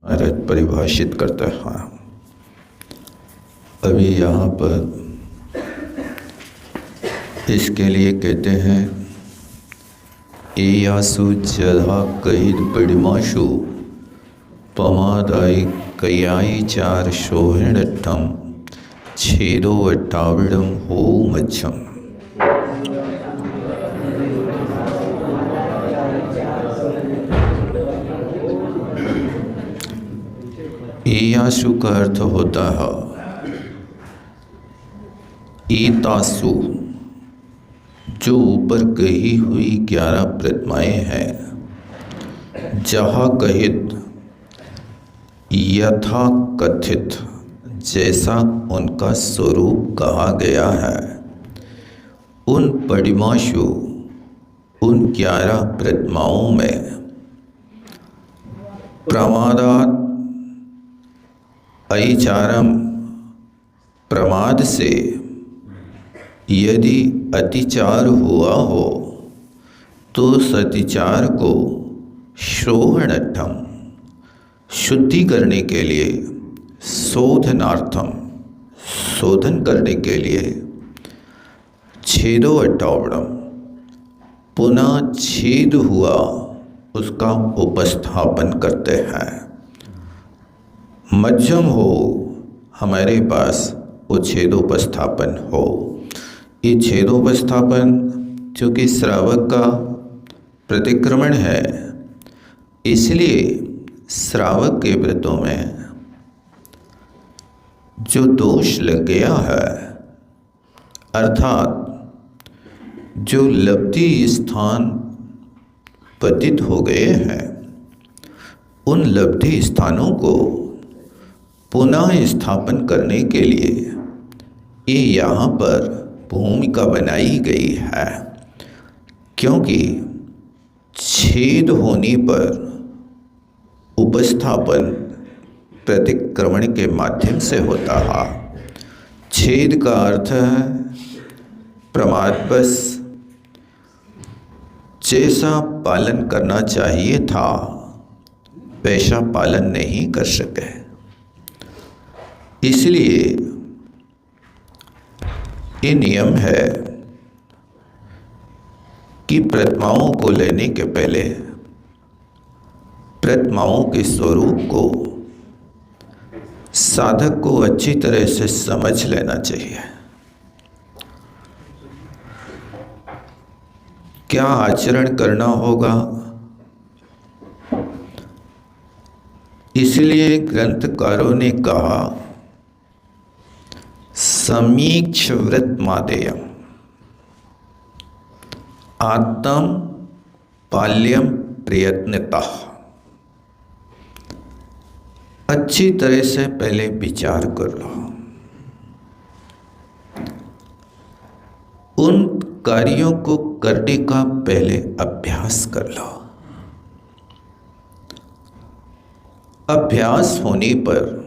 अर्थ परिभाषित करता है। हाँ, अभी यहाँ पर इसके लिए कहते हैं एयासु जधा कहिद पड़िमाशु पमादाई कयाई चार शोहिणट्ठम छेदो अट्ठाविडम हो मच्छम। एयासु का अर्थ होता है एतासु, जो ऊपर कही हुई 11 प्रतिमाएं हैं, जहाँ कहित यथा कथित जैसा उनका स्वरूप कहा गया है, उन पडिमाशु उन 11 प्रतिमाओं में प्रमादात अतिचारम प्रमाद से यदि अतिचार हुआ हो तो सतिचार को शोहणट्ठम शुद्धि करने के लिए, शोधनार्थम शोधन करने के लिए, छेदो अट्ठावड़म पुनः छेद हुआ उसका उपस्थापन करते हैं। मध्यम हो हमारे पास वो छेदोपस्थापन हो। ये छेदोपस्थापन चूँकि श्रावक का प्रतिक्रमण है, इसलिए श्रावक के व्रतों में जो दोष लग गया है, अर्थात जो लब्धि स्थान पतित हो गए हैं, उन लब्धि स्थानों को पुनः स्थापन करने के लिए ये यहाँ पर भूमिका बनाई गई है, क्योंकि छेद होने पर उपस्थापन प्रतिक्रमण के माध्यम से होता है। छेद का अर्थ है प्रमादवश जैसा पालन करना चाहिए था वैसा पालन नहीं कर सके, इसलिए ये नियम है कि प्रतिमाओं को लेने के पहले प्रतिमाओं के स्वरूप को साधक को अच्छी तरह से समझ लेना चाहिए। क्या आचरण करना होगा, इसलिए ग्रंथकारों ने कहा समीक्ष व्रत मादेयम आत्म पाल्यम प्रयत्नता। अच्छी तरह से पहले विचार कर लो, उन कार्यों को करने का पहले अभ्यास कर लो। अभ्यास होने पर,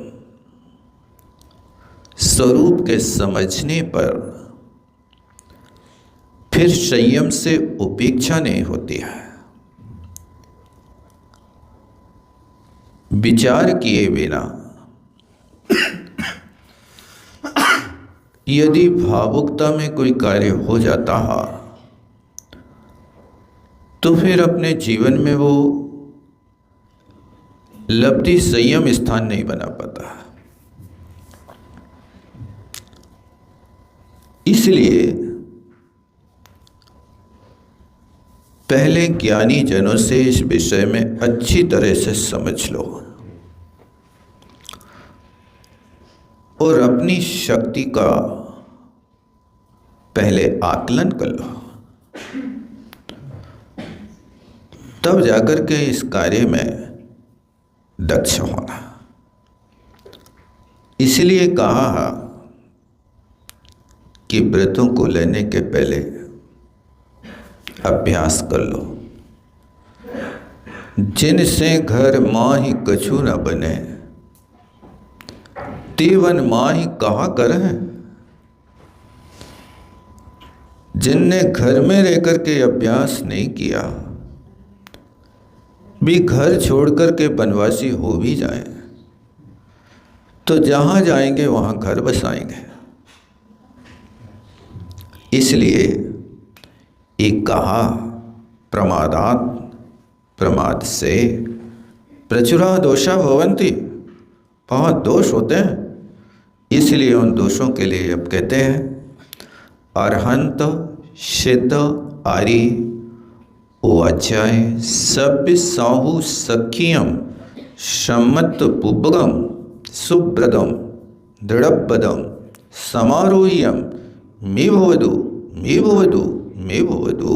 स्वरूप के समझने पर फिर संयम से उपेक्षा नहीं होती है। विचार किए बिना यदि भावुकता में कोई कार्य हो जाता है तो फिर अपने जीवन में वो लब्धि संयम स्थान नहीं बना पाता। इसलिए पहले ज्ञानी जनों से इस विषय में अच्छी तरह से समझ लो और अपनी शक्ति का पहले आकलन कर लो, तब जाकर के इस कार्य में दक्ष होना। इसलिए कहा कि व्रतों को लेने के पहले अभ्यास कर लो। जिनसे घर माही कछु न बने, तेवन माही कहा करें। जिनने घर में रहकर के अभ्यास नहीं किया, भी घर छोड़कर के बनवासी हो भी जाएं तो जहाँ जाएंगे वहाँ घर बसाएंगे। इसलिए एक कहा, प्रमादात्, प्रमाद से प्रचुरा दोषा भवन्ति, बहुत दोष होते हैं। इसलिए उन दोषों के लिए अब कहते हैं अरहंत सिद्ध आर्य उवाचाय सभ्य साहु सखियम सम्मत पुब्बगम सुब्रदम दृढ़पदम समारोह्यम मे भवतु मे भवतु मे भवतु।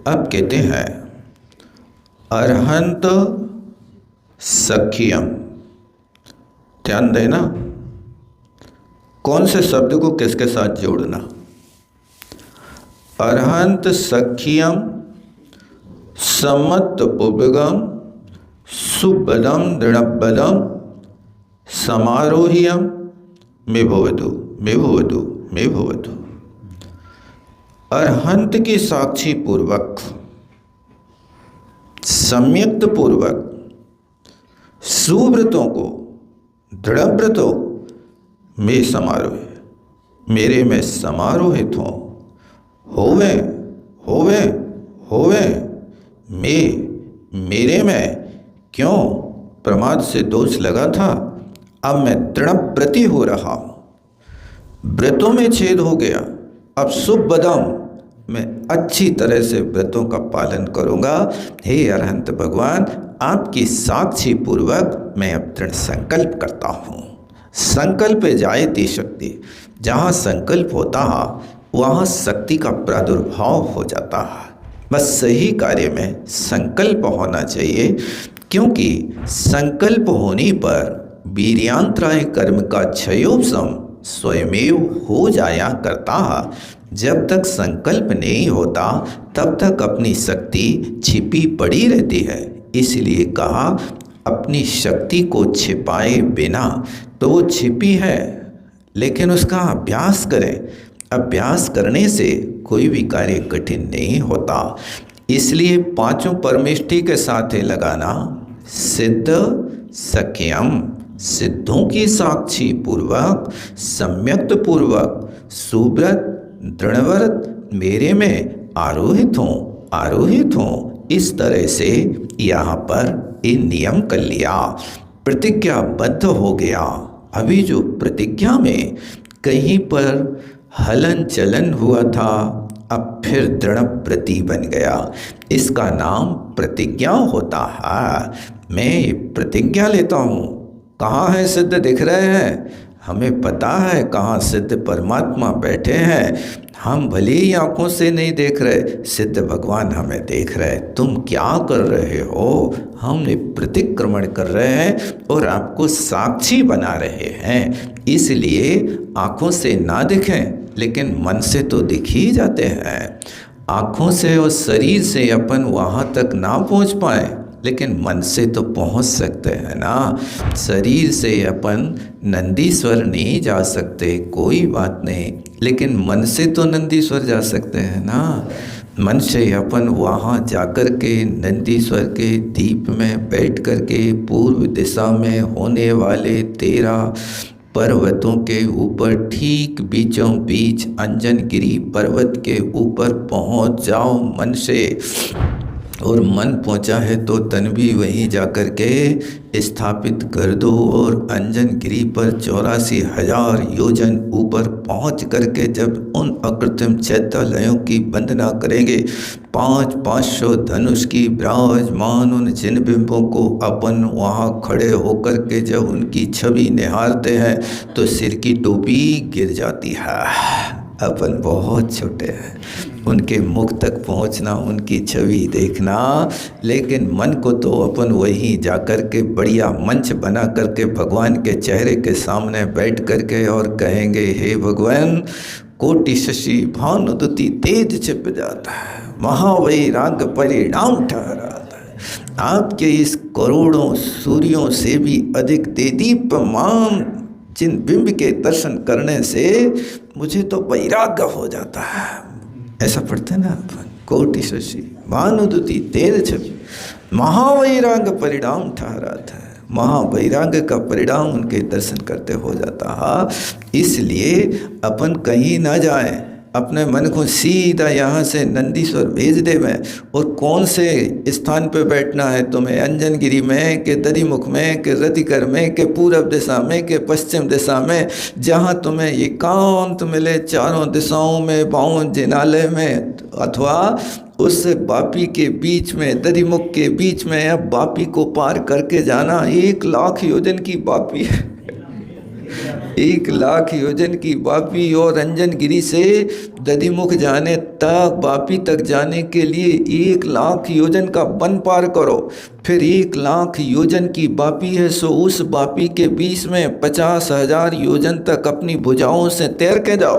अब कहते हैं अरहंत सखियम। ध्यान देना, कौन से शब्द को किसके साथ जोड़ना। अरहंत सखियम सम्मत पुब्बगम सुबदम दृढ़बदम समारोह्यम मे भवतु मे भवतु मे भवतु। अरहंत की साक्षी पूर्वक, सम्यक्त पूर्वक सुव्रतों को, दृढ़व्रतों में समारोह, मेरे में समारोहित हो, होवे होवे होवे मेरे में। क्यों? प्रमाद से दोष लगा था, अब मैं दृढ़व्रती हो रहा हूँ। व्रतों में छेद हो गया, अब सुबदम, मैं अच्छी तरह से व्रतों का पालन करूँगा। हे अरहंत भगवान, आपकी साक्षी पूर्वक मैं अब दृढ़ संकल्प करता हूँ। संकल्प जायते शक्ति, जहाँ संकल्प होता है वहाँ शक्ति का प्रादुर्भाव हो जाता है। बस सही कार्य में संकल्प होना चाहिए, क्योंकि संकल्प होने पर वीर्यांतराय कर्म का क्षयोपशम स्वयमेव हो जाया करता है। जब तक संकल्प नहीं होता तब तक अपनी शक्ति छिपी पड़ी रहती है। इसलिए कहा अपनी शक्ति को छिपाए बिना, तो वो छिपी है लेकिन उसका अभ्यास करें। अभ्यास करने से कोई भी कार्य कठिन नहीं होता। इसलिए पांचों परमेष्ठी के साथ ही लगाना, सिद्ध सख्यम, सिद्धों की साक्षी पूर्वक, सम्यक्त पूर्वक, सुव्रत दृढ़व्रत मेरे में आरोहित हों। इस तरह से यहाँ पर ये नियम कर लिया, प्रतिज्ञाबद्ध हो गया। अभी जो प्रतिज्ञा में कहीं पर हलन चलन हुआ था, अब फिर दृढ़ प्रति बन गया। इसका नाम प्रतिज्ञा होता है। मैं प्रतिज्ञा लेता हूँ। कहाँ है सिद्ध दिख रहे हैं? हमें पता है कहाँ सिद्ध परमात्मा बैठे हैं। हम भले ही आँखों से नहीं देख रहे, सिद्ध भगवान हमें देख रहे। तुम क्या कर रहे हो? हमने प्रतिक्रमण कर रहे हैं और आपको साक्षी बना रहे हैं। इसलिए आँखों से ना दिखें लेकिन मन से तो दिख ही जाते हैं। आँखों से और शरीर से अपन वहाँ तक ना पहुँच पाए, लेकिन मन से तो पहुंच सकते हैं ना। शरीर से अपन नंदीश्वर नहीं जा सकते, कोई बात नहीं, लेकिन मन से तो नंदीश्वर जा सकते हैं ना। मन से अपन वहाँ जाकर के नंदीश्वर के दीप में बैठ कर के पूर्व दिशा में होने वाले 13 पर्वतों के ऊपर ठीक बीचों बीच अंजनगिरी पर्वत के ऊपर पहुँच जाओ मन से। और मन पहुंचा है तो तन भी वहीं जाकर के स्थापित कर दो। और अंजनगिरी पर 84,000 योजन ऊपर पहुंच करके जब उन अकृत्रिम चैत्यालयों की वंदना करेंगे, 500 धनुष की विराजमान उन जिन बिंबों को अपन वहाँ खड़े होकर के जब उनकी छवि निहारते हैं तो सिर की टोपी गिर जाती है। अपन बहुत छोटे हैं, उनके मुख तक पहुंचना, उनकी छवि देखना, लेकिन मन को तो अपन वहीं जाकर के बढ़िया मंच बना करके भगवान के चेहरे के सामने बैठ करके और कहेंगे, हे भगवान, कोटि शशि भानुदुति तेज छिप जाता है, महावैराग्य परिणाम ठहराता है। आपके इस करोड़ों सूर्यों से भी अधिक देदीप्यमान जिन बिंब के दर्शन करने से मुझे तो वैराग्य हो जाता है। ऐसा पढ़ते हैं ना अपन, कोटि शशि भानुदुति तेज छवि महावैराग्य परिणाम ठहरा था। महावैराग्य का परिणाम उनके दर्शन करते हो जाता है। इसलिए अपन कहीं ना जाए, अपने मन को सीधा यहाँ से नंदीश्वर भेज दे में, और कौन से स्थान पे बैठना है तुम्हें, अंजनगिरी में के दधिमुख में के रतिकर में के पूरब दिशा में के पश्चिम दिशा में, जहाँ तुम्हें एकांत मिले चारों दिशाओं में, बावन जिनालय में, अथवा उस बापी के बीच में, दधिमुख के बीच में। अब बापी को पार करके जाना 1,00,000 योजन की बापी है, 1,00,000 योजन की बापी। और अंजनगिरी से दधिमुख जाने तक, बापी तक जाने के लिए 1,00,000 योजन का वन पार करो, फिर 1,00,000 योजन की बापी है, सो उस बापी के बीच में 50,000 योजन तक अपनी भुजाओं से तैर के जाओ,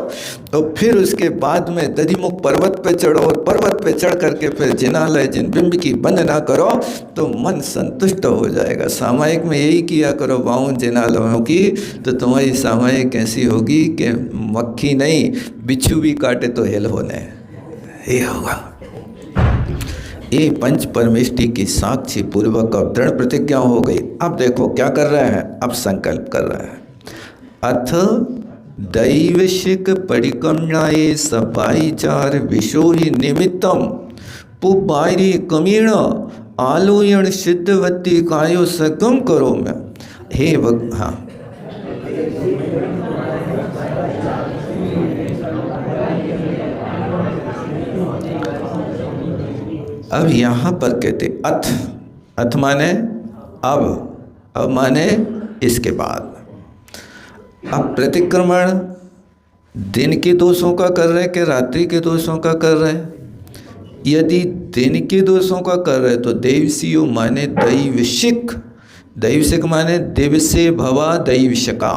और फिर उसके बाद में दधिमुख पर्वत पे चढ़ो, और पर्वत पे चढ़ करके फिर जिनालय जिन बिंब की वंदना करो तो मन संतुष्ट हो जाएगा। सामायिक में यही किया करो 52 जिनालयों की, तो तुम्हारी सामायिक कैसी होगी कि मक्खी नहीं बिच्छू भी काटे तो हेल होने ये होगा। ये पंच परमेष्टि की साक्षी पूर्वक अब दृढ़ प्रतिज्ञा हो गई। अब देखो क्या कर रहे हैं, अब संकल्प कर रहे हैं। अथ दैवशिक परिकमणाए सबाईचार विशोहि निमित्तम पुबारी कमीण आलोयण सिद्धवती कायो सकम करो मैं। हे हाँ, अब यहाँ पर कहते अथ, अथ माने अब माने इसके बाद। अब प्रतिक्रमण दिन के दोषों का कर रहे कि रात्रि के दोषों का कर रहे? यदि दिन के दोषों का कर रहे तो देवसियो माने दैवशिक, दैवशिक माने दिवसे भवा दैवशिका,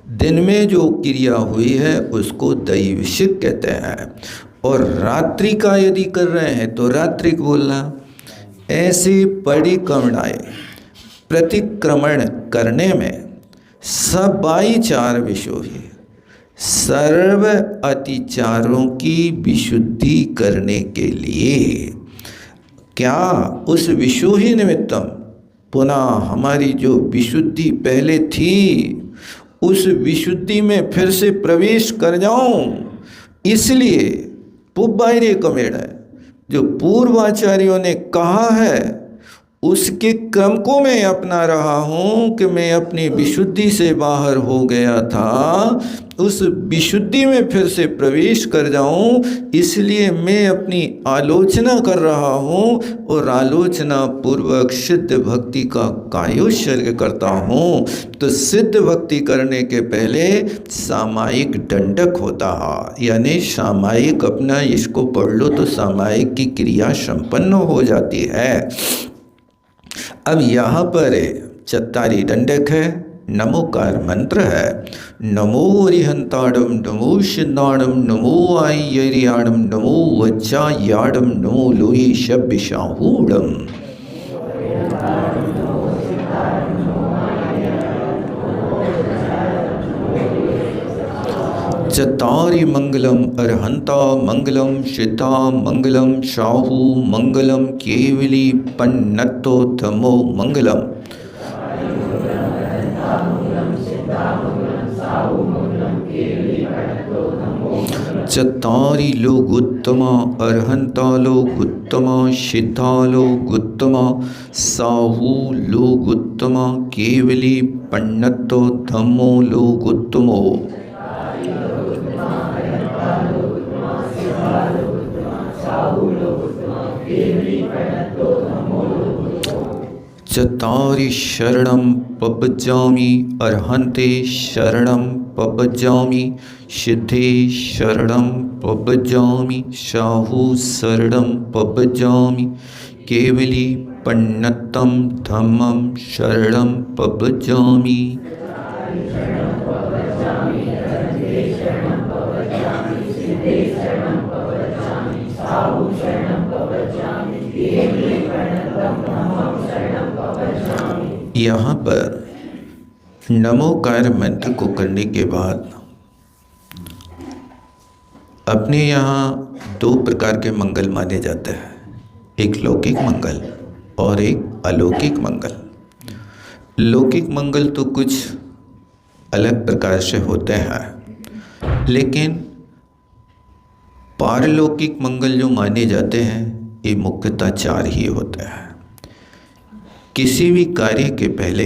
दिन में जो क्रिया हुई है उसको दैवशिक कहते हैं। और रात्रि का यदि कर रहे हैं तो रात्रिक बोलना। ऐसे परिक्रमणाए, प्रतिक्रमण करने में सबाईचार विशोहि, सर्व अतिचारों की विशुद्धि करने के लिए, क्या उस विशोहि निमित्तम, पुनः हमारी जो विशुद्धि पहले थी उस विशुद्धि में फिर से प्रवेश कर जाऊं, इसलिए पुबायरे कमेड़ है, जो पूर्वाचार्यों ने कहा है उसके क्रम को मैं अपना रहा हूँ कि मैं अपनी विशुद्धि से बाहर हो गया था, उस विशुद्धि में फिर से प्रवेश कर जाऊँ, इसलिए मैं अपनी आलोचना कर रहा हूँ और आलोचना पूर्वक सिद्ध भक्ति का कायोत्सर्ग करता हूँ। तो सिद्ध भक्ति करने के पहले सामायिक दंडक होता है, यानी सामायिक अपना इसको पढ़ लो तो सामायिक की क्रिया संपन्न हो जाती है। अब यहाँ पर चत्तारी दंडक है, नमोकार मंत्र है। नमो अरिहंताड़म, नमो शिन्नाड़म, नमो आयरियाणम, नमो वज्जायाड़म, नमो लोहि शब्बिशाहूड़म। चत्तारि मंगलम अरहंता मंगलम, सिद्धा मंगलम, शाहू मंगलम, केवली पन्नतो धमो मंगलम। चत्तारि लोग उत्तमा, अरहंता लोग उत्तमा, सिद्धा लोग उत्तमा, साहू लोग उत्तमा, केवली पन्नतो धमो लोग उत्तमो। चत्तारि शरणं पबजामि, अरहन्ते शरणं पबजामि, सिद्धे शरणं पबजामि, शाहू शरणं पबजामि, केवली पन्नतं धम्मं शरणं पबजामि। यहाँ पर नमोकार मंत्र को करने के बाद अपने यहाँ दो प्रकार के मंगल माने जाते हैं, एक लौकिक मंगल और एक अलौकिक मंगल। लौकिक मंगल तो कुछ अलग प्रकार से होते हैं, लेकिन पारलौकिक मंगल जो माने जाते हैं ये मुख्यतः चार ही होते हैं। किसी भी कार्य के पहले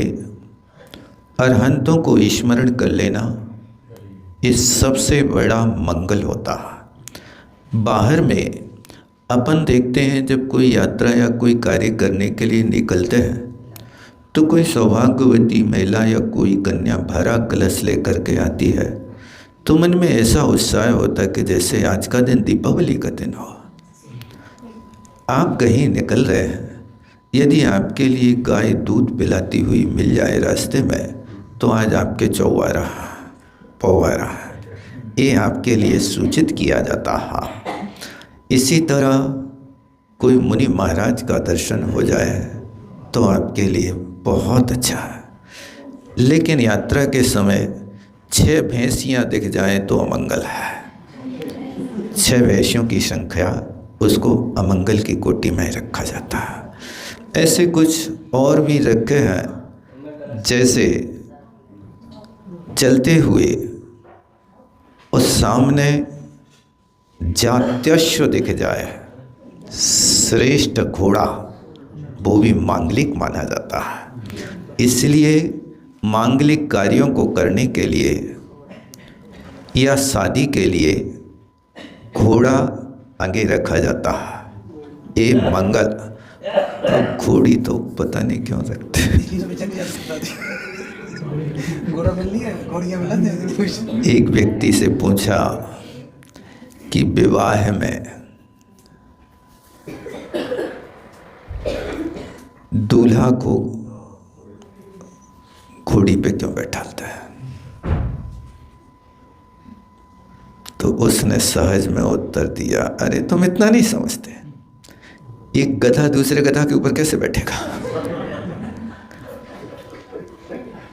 अरहंतों को स्मरण कर लेना ये सबसे बड़ा मंगल होता है। बाहर में अपन देखते हैं जब कोई यात्रा या कोई कार्य करने के लिए निकलते हैं तो कोई सौभाग्यवती महिला या कोई कन्या भरा कलश लेकर के आती है तो मन में ऐसा उत्साह होता है कि जैसे आज का दिन दीपावली का दिन हो। आप कहीं निकल रहे हैं, यदि आपके लिए गाय दूध पिलाती हुई मिल जाए रास्ते में तो आज आपके चौवारा पौवारा ये आपके लिए सूचित किया जाता है। इसी तरह कोई मुनि महाराज का दर्शन हो जाए तो आपके लिए बहुत अच्छा है, लेकिन यात्रा के समय 6 भैंसियाँ दिख जाएं तो अमंगल है। 6 भैंसियों की संख्या उसको अमंगल की कोटि में रखा जाता है। ऐसे कुछ और भी रखे हैं, जैसे चलते हुए उस सामने जात्यश्व दिख जाए, श्रेष्ठ घोड़ा, वो भी मांगलिक माना जाता है। इसलिए मांगलिक कार्यों को करने के लिए या शादी के लिए घोड़ा आगे रखा जाता है। ये मंगल। अब घोड़ी तो पता नहीं क्यों रखते। एक व्यक्ति से पूछा कि विवाह में दूल्हा को घोड़ी पे क्यों बैठाता है, तो उसने सहज में उत्तर दिया, अरे तुम इतना नहीं समझते, एक गधा दूसरे गधा के ऊपर कैसे बैठेगा।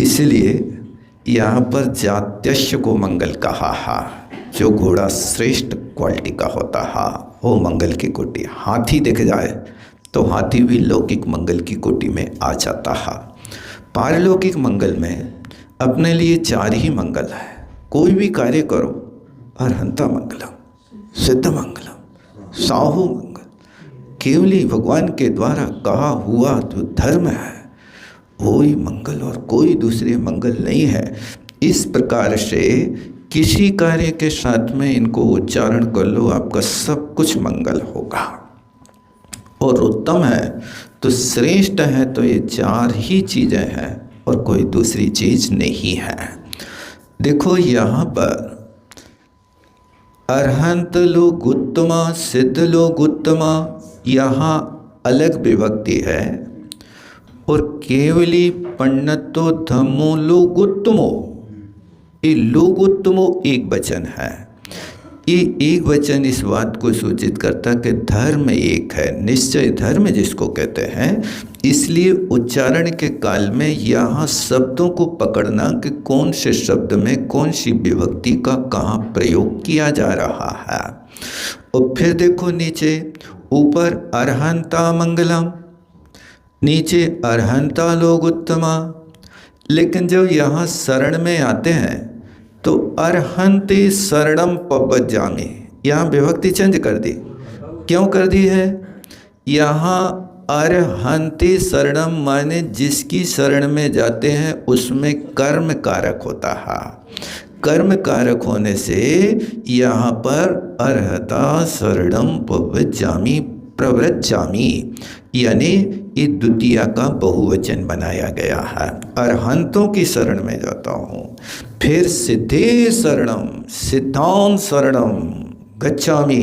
इसलिए यहाँ पर जात्यश्व को मंगल कहा है। जो घोड़ा श्रेष्ठ क्वालिटी का होता है वो मंगल की कोटि। हाथी दिख जाए तो हाथी भी लौकिक मंगल की कोटि में आ जाता है। पारलौकिक मंगल में अपने लिए 4 ही मंगल है। कोई भी कार्य करो, अरहंता मंगलम, सिद्ध मंगलम, साहू मंगल, केवली भगवान के द्वारा कहा हुआ जो धर्म है वही मंगल और कोई दूसरे मंगल नहीं है। इस प्रकार से किसी कार्य के साथ में इनको उच्चारण कर लो, आपका सब कुछ मंगल होगा। और उत्तम है तो श्रेष्ठ है तो ये 4 ही चीज़ें हैं और कोई दूसरी चीज़ नहीं है। देखो यहाँ पर अरहंत लोग उत्तमा, सिद्ध लोग उत्तमा, यहाँ अलग विभक्ति है। और केवली पंडितो धम्मो लोग उत्तमो, ये लोग उत्तमो एक वचन है। ये एक वचन इस बात को सूचित करता कि धर्म एक है, निश्चय धर्म जिसको कहते हैं। इसलिए उच्चारण के काल में यहाँ शब्दों को पकड़ना कि कौन से शब्द में कौन सी विभक्ति का कहाँ प्रयोग किया जा रहा है। और फिर देखो नीचे, ऊपर अरहंता मंगलम, नीचे अरहंता लोग उत्तमा। लेकिन जब यहाँ शरण में आते हैं तो अरहंते शरणम पवज्जामि, यहाँ विभक्ति चेंज कर दी। क्यों कर दी है? यहाँ अरहंते शरणम माने जिसकी शरण में जाते हैं उसमें कर्म कारक होता है। कर्म कारक होने से यहाँ पर अरहता शरणम पवज्जामि प्रव्रज्जामि, यानी ये द्वितीया का बहुवचन बनाया गया है। अरहंतों की शरण में जाता हूँ। फिर सिद्धे शरणम, सिद्धांत शरणम गच्छामि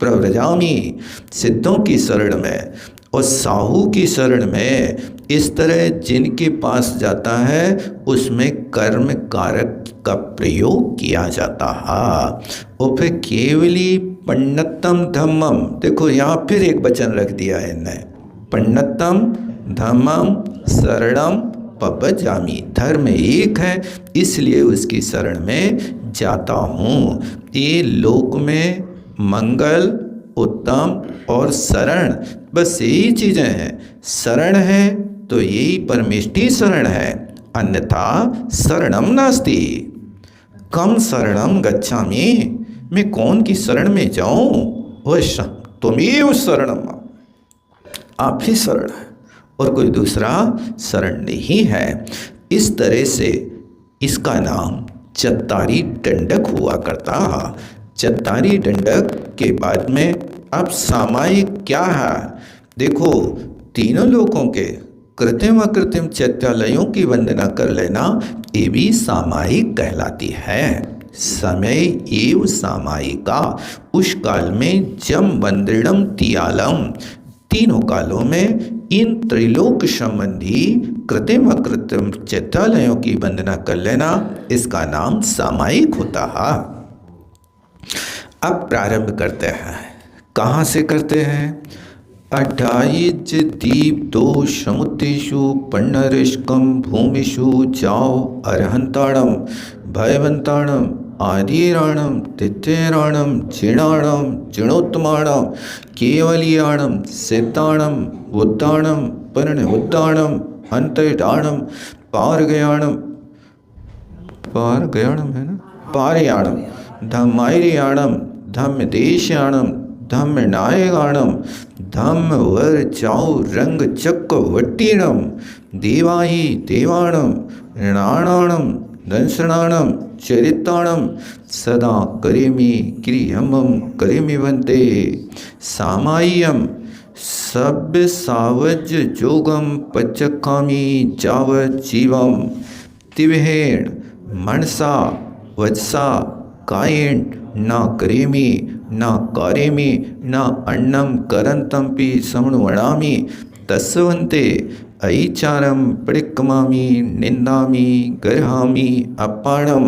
प्रव्रजामि, सिद्धों की शरण में और साहू की शरण में। इस तरह जिनके पास जाता है उसमें कर्म कारक का प्रयोग किया जाता है। और फिर केवली पंडितम धम्मम, देखो यहाँ फिर एक वचन रख दिया है इन्हें, पंडितम धम्मम शरणम पपजामि, धर्म एक है इसलिए उसकी शरण में जाता हूँ। ये लोक में मंगल, उत्तम और शरण, बस यही चीज़ें हैं। शरण है तो यही परमेष्टि शरण है, अन्यथा शरणम नास्ति। कम शरणम गच्छामि, मैं कौन की शरण में जाऊं? वह तुमेव शरणम, आप ही शरण है और कोई दूसरा शरण नहीं है। इस तरह से इसका नाम चत्तारी दंडक हुआ करता। चत्तारी दंडक के बाद में अब सामायिक क्या है? देखो, तीनों लोगों के कृत्रिम अकृत्रिम चैत्यालयों की वंदना कर लेना, ये भी सामायिक कहलाती है। समय एव सामायिका, उस काल में जम वंदनम तियालम, तीनों कालों में इन त्रिलोक संबंधी कृत्रिम अकृत्रिम चैत्यालयों की वंदना कर लेना, इसका नाम सामायिक होता है। अब प्रारंभ करते हैं। कहाँ से करते हैं? अड्डाइज दीप दो समुद्रेषु पन्नरिष्कम भूमिषु जाओ अरहंताणम भयवंताणम आदिराणम तिथेराणम जिणाणम जिणोत्तमाणम केवलियाणम सिद्धाणम उद्दाणम परिणुद्दाणम अंतर्दाणम पारगयाणम है ना, पारयाणम धम्मायरियाणम धम्मदेशाणम धम्मनायगाणम धम्मवर चाऊ रंग चक्रवट्टीणम देवाही देवाणम ऋणाणाणम दंसणाणम चरिताणम सदा करेमि क्रियमम करेमि वंते सामाय्यम सभ्य सावज जोगम पचकामी जावत जीवम तिवेण मनसा वजसा कायेन न करेमि न कारेमि न अन्नम करंतमपि समनुवणामि तस्वन्ते ऐचारम परिक्रमामि निंदामि गर्हामि अपाणम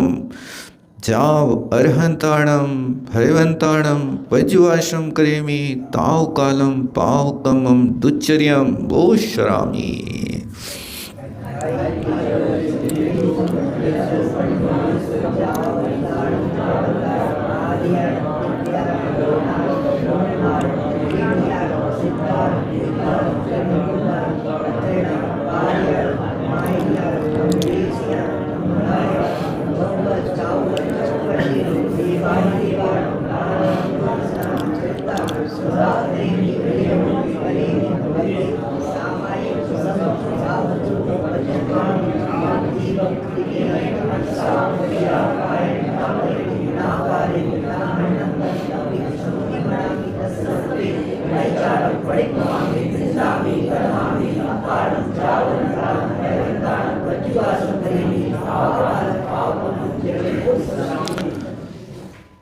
जाव अर्हंताणम भयवंताणम वज्वासम करेमि ताव कालम पाव कमम दुच्चर्यम वो शरामि।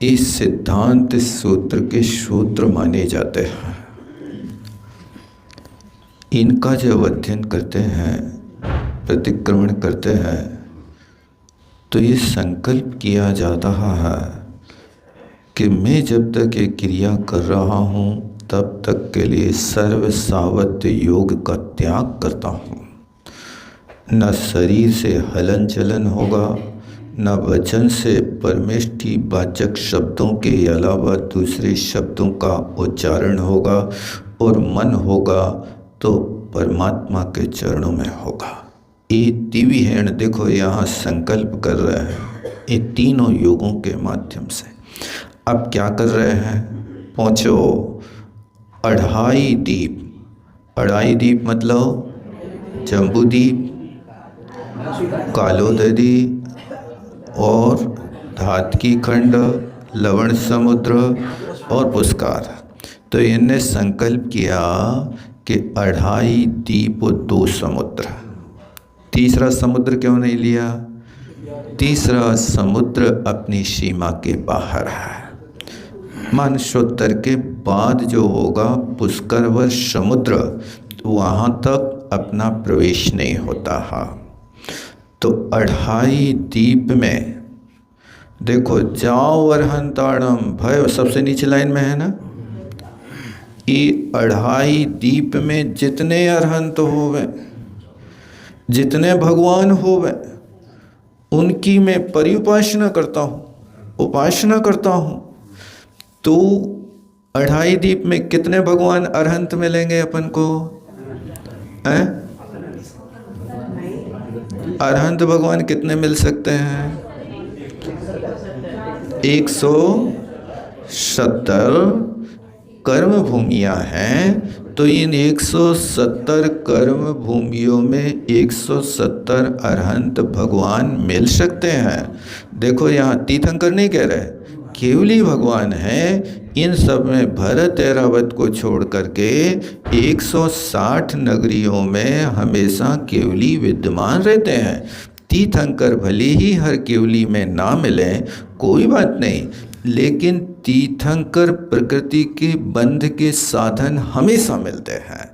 इस सिद्धांत सूत्र के सूत्र माने जाते हैं। इनका जब अध्ययन करते हैं, प्रतिक्रमण करते हैं, तो ये संकल्प किया जाता है कि मैं जब तक ये क्रिया कर रहा हूँ तब तक के लिए सर्व सावत्य योग का त्याग करता हूँ। न शरीर से हलन चलन होगा, न वचन से परमेष्टि वाचक शब्दों के अलावा दूसरे शब्दों का उच्चारण होगा, और मन होगा तो परमात्मा के चरणों में होगा। ये दिव्यहेण देखो यहाँ संकल्प कर रहे हैं, ये तीनों योगों के माध्यम से। अब क्या कर रहे हैं? पहुँचो अढ़ाई दीप। अढ़ाई दीप मतलब जम्बूदीप, कालोदरी और धातकी खंड, लवण समुद्र और पुष्कर। तो इनने संकल्प किया कि अढ़ाई दीप और 2 समुद्र। तीसरा समुद्र क्यों नहीं लिया? तीसरा समुद्र अपनी सीमा के बाहर है। मानसोत्तर के बाद जो होगा पुष्कर समुद्र, वहाँ तक अपना प्रवेश नहीं होता है। तो अढ़ाई दीप में देखो, जाओ अरहंताणम भय सबसे नीचे लाइन में है ना। ये अढ़ाई दीप में जितने अरहंत होवे, जितने भगवान होवे उनकी मैं पर्युपासना करता हूँ, उपासना करता हूँ। तो 2.5 दीप में कितने भगवान अरहंत मिलेंगे अपन को? हैं? अरहंत भगवान कितने मिल सकते हैं? 170 कर्म भूमियाँ हैं। तो इन 170 कर्म भूमियों में 170 अरहंत भगवान मिल सकते हैं। देखो यहाँ तीर्थंकर नहीं कह रहे, केवली भगवान है। इन सब में भरत ऐरावत को छोड़ करके 160 नगरियों में हमेशा केवली विद्यमान रहते हैं। तीर्थंकर भले ही हर केवली में ना मिले, कोई बात नहीं, लेकिन तीर्थंकर प्रकृति के बंध के साधन हमेशा मिलते हैं।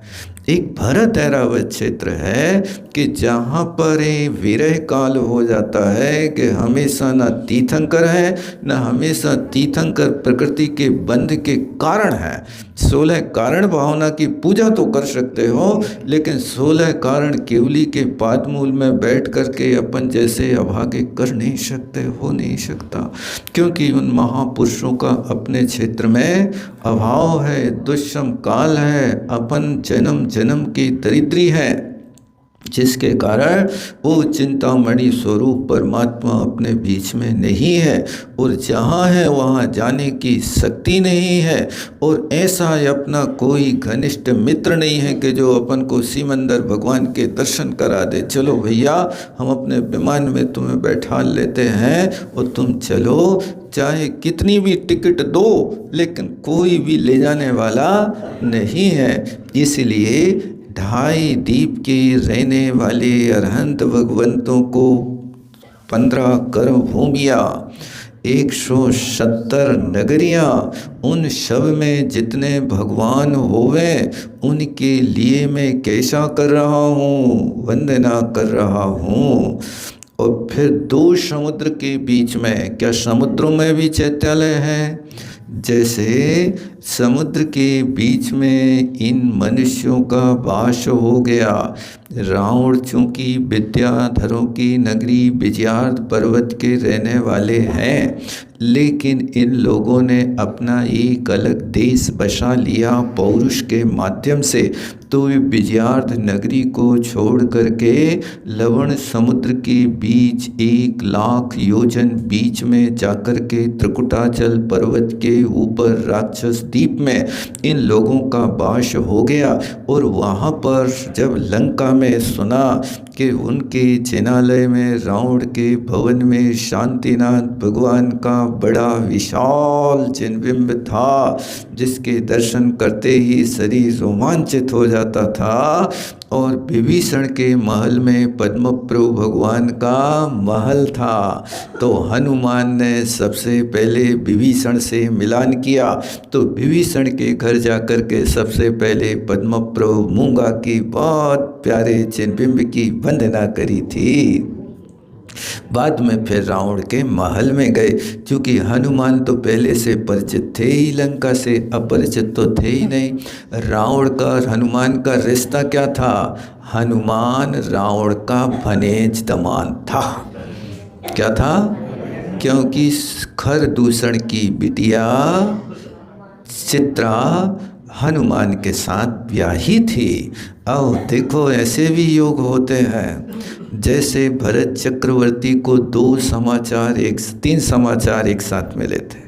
एक भरत ऐरावत क्षेत्र है कि जहाँ पर विरह काल हो जाता है कि हमेशा ना तीर्थंकर है, न हमेशा तीर्थंकर प्रकृति के बंध के कारण है। 16 कारण भावना की पूजा तो कर सकते हो, लेकिन 16 कारण केवली के पादमूल में बैठ कर के अपन जैसे अभागे कर नहीं सकते, हो नहीं सकता, क्योंकि उन महापुरुषों का अपने क्षेत्र में अभाव है, दुष्म काल है, अपन जन्म जन्म की दरिद्री है, जिसके कारण वो चिंतामणि स्वरूप परमात्मा अपने बीच में नहीं है, और जहाँ है वहाँ जाने की शक्ति नहीं है। और ऐसा अपना कोई घनिष्ठ मित्र नहीं है कि जो अपन को सिमंदर भगवान के दर्शन करा दे। चलो भैया, हम अपने विमान में तुम्हें बैठा लेते हैं और तुम चलो, चाहे कितनी भी टिकट दो, लेकिन कोई भी ले जाने वाला नहीं है। इसलिए 2.5 दीप के रहने वाले अरहंत भगवंतों को 15 कर्म भूमियाँ, 170 नगरियाँ, उन सब में जितने भगवान होवे उनके लिए मैं कैसा कर रहा हूँ? वंदना कर रहा हूँ। और फिर 2 समुद्र के बीच में, क्या समुद्रों में भी चैत्यालय है? जैसे समुद्र के बीच में इन मनुष्यों का वास हो गया। रावण चूँकि विद्याधरों की नगरी विजयार्थ पर्वत के रहने वाले हैं, लेकिन इन लोगों ने अपना एक अलग देश बसा लिया पौरुष के माध्यम से। तो वे विजयार्थ नगरी को छोड़ करके लवण समुद्र के बीच 1 लाख योजन बीच में जाकर के त्रिकुटाचल पर्वत के ऊपर राक्षस द्वीप में इन लोगों का वास हो गया। और वहाँ पर जब लंका में सुना कि उनके जिनालय में रावण के भवन में शांतिनाथ भगवान का बड़ा विशाल चिन्हबिंब था, जिसके दर्शन करते ही शरीर रोमांचित हो जाता था। और विभीषण के महल में पद्मप्रभु भगवान का महल था, तो हनुमान ने सबसे पहले विभीषण से मिलान किया। तो विभीषण के घर जाकर के सबसे पहले पद्मप्रभु मूंगा की बहुत प्यारे चिन्हबिंब की वंदना करी थी। बाद में फिर रावण के महल में गए, क्योंकि हनुमान तो पहले से परिचित थे ही, लंका से अपरिचित तो थे ही नहीं। रावण का और हनुमान का रिश्ता क्या था? हनुमान रावण का भनेज दमान था। क्या था? क्योंकि खरदूषण की बिटिया चित्रा हनुमान के साथ ब्याही थी। और देखो, ऐसे भी योग होते हैं, जैसे भरत चक्रवर्ती को 3 समाचार एक साथ मिले थे,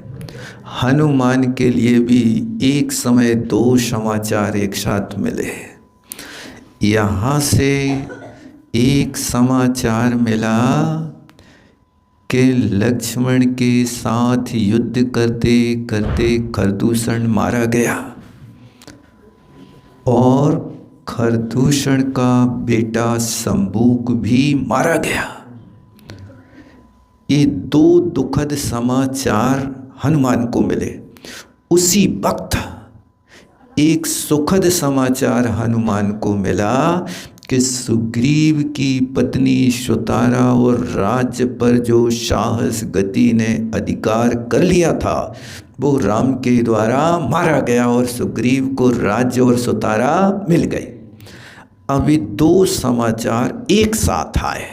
हनुमान के लिए भी एक समय 2 समाचार एक साथ मिले। यहाँ से एक समाचार मिला कि लक्ष्मण के साथ युद्ध करते करते खरदूषण मारा गया, और खरदूषण का बेटा शंबुक भी मारा गया। ये 2 दुखद समाचार हनुमान को मिले। उसी वक्त एक सुखद समाचार हनुमान को मिला कि सुग्रीव की पत्नी सुतारा और राज्य पर जो साहस गति ने अधिकार कर लिया था, वो राम के द्वारा मारा गया और सुग्रीव को राज्य और सुतारा मिल गई। अभी दो समाचार एक साथ आए।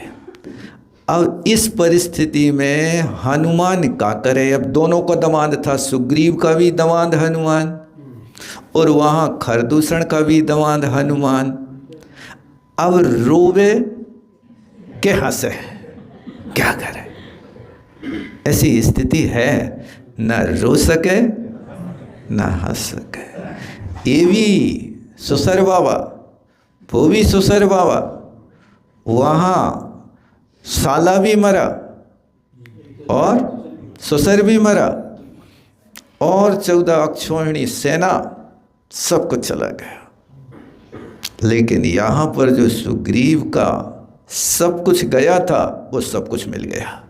अब इस परिस्थिति में हनुमान क्या करे? अब दोनों का दमाद था, सुग्रीव का भी दमाद हनुमान और वहाँ खरदूषण का भी दमाद हनुमान। अब रोवे के हंसे, क्या करे? ऐसी स्थिति है, न रो सके न हंस सके। ये भी सुसर बाबा, वो भी सुसर बाबा, वहाँ साला भी मरा और सुसर भी मरा और 14 अक्षौहिणी सेना सब कुछ चला गया। लेकिन यहाँ पर जो सुग्रीव का सब कुछ गया था वो सब कुछ मिल गया।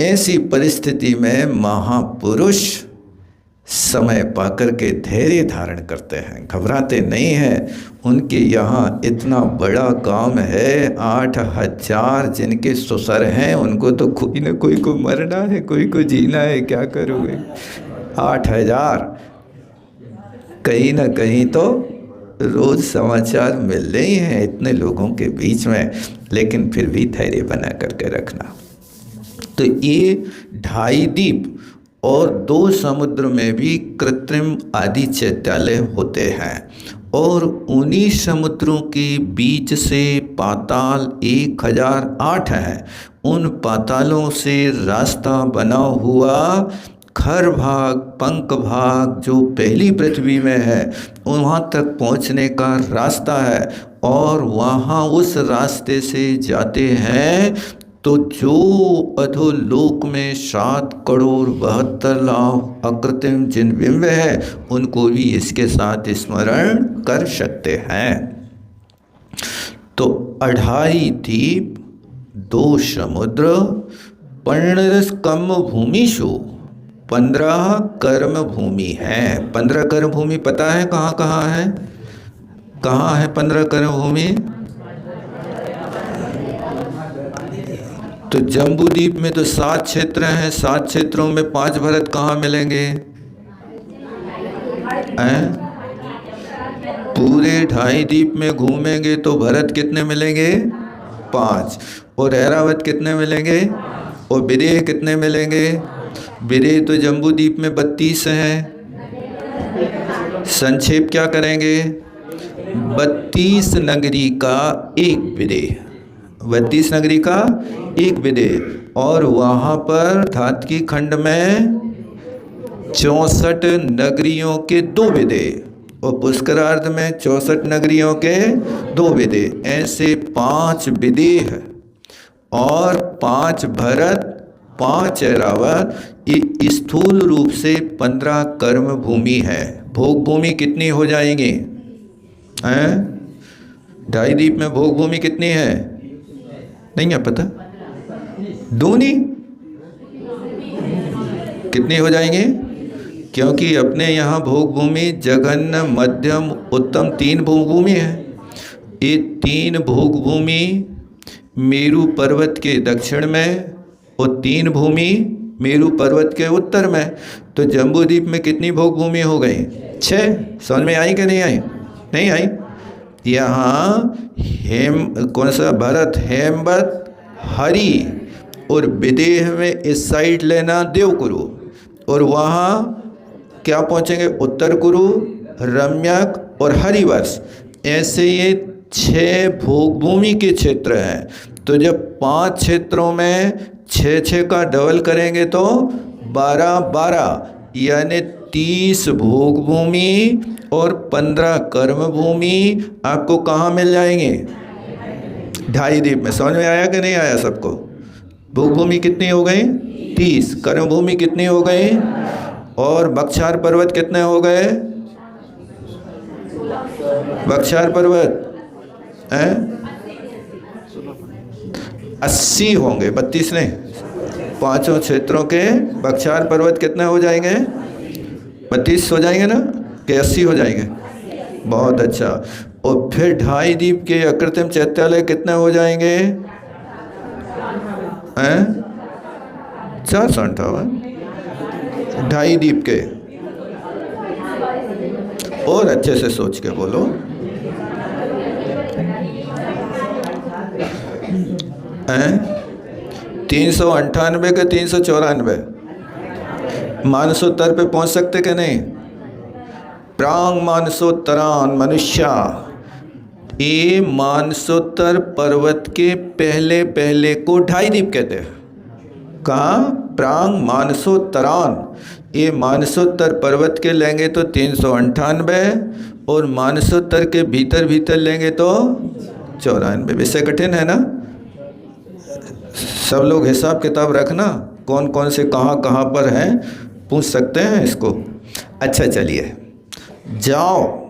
ऐसी परिस्थिति में महापुरुष समय पाकर के धैर्य धारण करते हैं, घबराते नहीं हैं। उनके यहाँ इतना बड़ा काम है, 8,000 जिनके ससुर हैं, उनको तो कोई ना कोई को मरना है, कोई को जीना है, क्या करोगे? 8,000 कहीं ना कहीं तो रोज़ समाचार मिल रहे हैं इतने लोगों के बीच में, लेकिन फिर भी धैर्य बना करके रखना। तो ये 2.5 द्वीप और 2 समुद्र में भी कृत्रिम आदि चैत्यालय होते हैं, और उन्हीं समुद्रों के बीच से पाताल 1008 हैं। उन पातालों से रास्ता बना हुआ खर भाग, पंख भाग जो पहली पृथ्वी में है, वहाँ तक पहुँचने का रास्ता है। और वहाँ उस रास्ते से जाते हैं तो जो अधोलोक में 7 करोड़ 72 लाख अकृत्रिम जिन बिंब है, उनको भी इसके साथ स्मरण कर सकते हैं। तो 2.5 द्वीप, 2 समुद्र, 15 कर्म भूमिषु, 15 कर्म भूमि है। 15 कर्म भूमि पता है कहाँ कहाँ है? कहाँ है 15 कर्म भूमि? तो जम्बूद्वीप में तो 7 क्षेत्र हैं, 7 क्षेत्रों में 5 भरत कहाँ मिलेंगे? पूरे 2.5 द्वीप में घूमेंगे तो भरत कितने मिलेंगे? 5। और ऐरावत कितने मिलेंगे? और बिरेह कितने मिलेंगे? बिरेह तो जम्बूद्वीप में 32 हैं। संक्षेप क्या करेंगे? 32 नगरी का एक बिरेह, 32 नगरी का एक बिरेह। और वहाँ पर धातकी खंड में 64 नगरियों के 2 बिरेह, और पुष्करार्ध में 64 नगरियों के 2 बिरेह। ऐसे 5 बिरेह और 5 भरत, 5 ऐरावत, ये स्थूल रूप से 15 कर्म भूमि है। भोग भूमि कितनी हो जाएंगी? 2.5 द्वीप में भोग भूमि कितनी है? नहीं है पता? दूनी कितनी हो जाएंगे? क्योंकि अपने यहाँ भोग भूमि जघन्य, मध्यम, उत्तम 3 भोग भूमि है। ये 3 भोग भूमि मेरू पर्वत के दक्षिण में और 3 भूमि मेरू पर्वत के उत्तर में। तो जम्बूद्वीप में कितनी भोग भूमि हो गई? 6। समझ में आई कि नहीं आई? नहीं आई। यहाँ कौन सा भरत, हेमवत, हरि, और विदेह में इस साइड लेना देवकुरु, और वहाँ क्या पहुँचेंगे? उत्तर कुरु, रम्यक और हरिवर्ष। ऐसे ये 6 भोग भूमि के क्षेत्र हैं। तो जब 5 क्षेत्रों में 6 का डबल करेंगे तो 12 यानी 30 भोग भूमि और 15 कर्म भूमि आपको कहाँ मिल जाएंगे? 2.5 द्वीप में। समझ में आया कि नहीं आया सबको? भोग भूमि कितनी हो गई? 30। कर्म भूमि कितनी हो गई? और बख्शार पर्वत कितने हो गए? बख्शार पर्वत 80 होंगे, 32 नहीं। 5 क्षेत्रों के बख्शार पर्वत कितने हो जाएंगे? 32 हो जाएंगे ना, कि 80 हो जाएंगे? बहुत अच्छा। और फिर 2.5 द्वीप के अकृत्रिम चैत्यालय कितने हो जाएंगे? 458। 2.5 द्वीप के। और अच्छे से सोच के बोलो। 398 के 394 मानसोत्तर पे पहुंच सकते कि नहीं? प्रांग मानसोत्तरान मनुष्या, ये मानसोत्तर पर्वत के पहले पहले को ढाई दीप कहते हैं। कहाँ? प्रांग मानसोत्तरान। ये मानसोत्तर पर्वत के लेंगे तो 398 और मानसोत्तर के भीतर भीतर लेंगे तो 94। विषय कठिन है ना? सब लोग हिसाब किताब रखना, कौन कौन से कहाँ कहाँ पर हैं, पूछ सकते हैं इसको। अच्छा चलिए, जाओ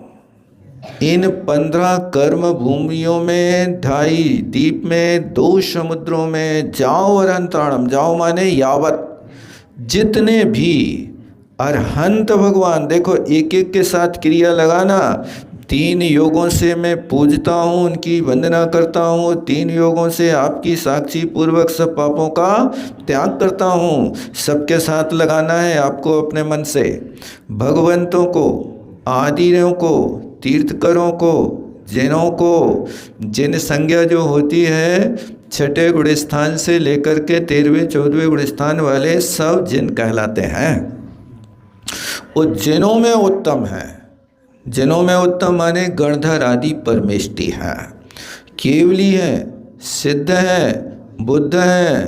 इन 15 कर्म भूमियों में, 2.5 द्वीप में, 2 समुद्रों में जाओ। और अंतराणम, जाओ माने यावत, जितने भी अरहंत भगवान, देखो एक एक के साथ क्रिया लगाना। 3 योगों से मैं पूजता हूँ, उनकी वंदना करता हूँ। 3 योगों से आपकी साक्षी पूर्वक सब पापों का त्याग करता हूँ। सबके साथ लगाना है आपको अपने मन से। भगवंतों को, आदियों को, तीर्थकरों को, जिनों को, जिन संज्ञा जो होती है 6ठे गुणस्थान से लेकर के 13वें 14वें गुणस्थान वाले सब जिन कहलाते हैं। वो जिनों में उत्तम है। जिनों में उत्तम माने गणधर आदि परमेष्टि है, केवली है, सिद्ध है, बुद्ध है,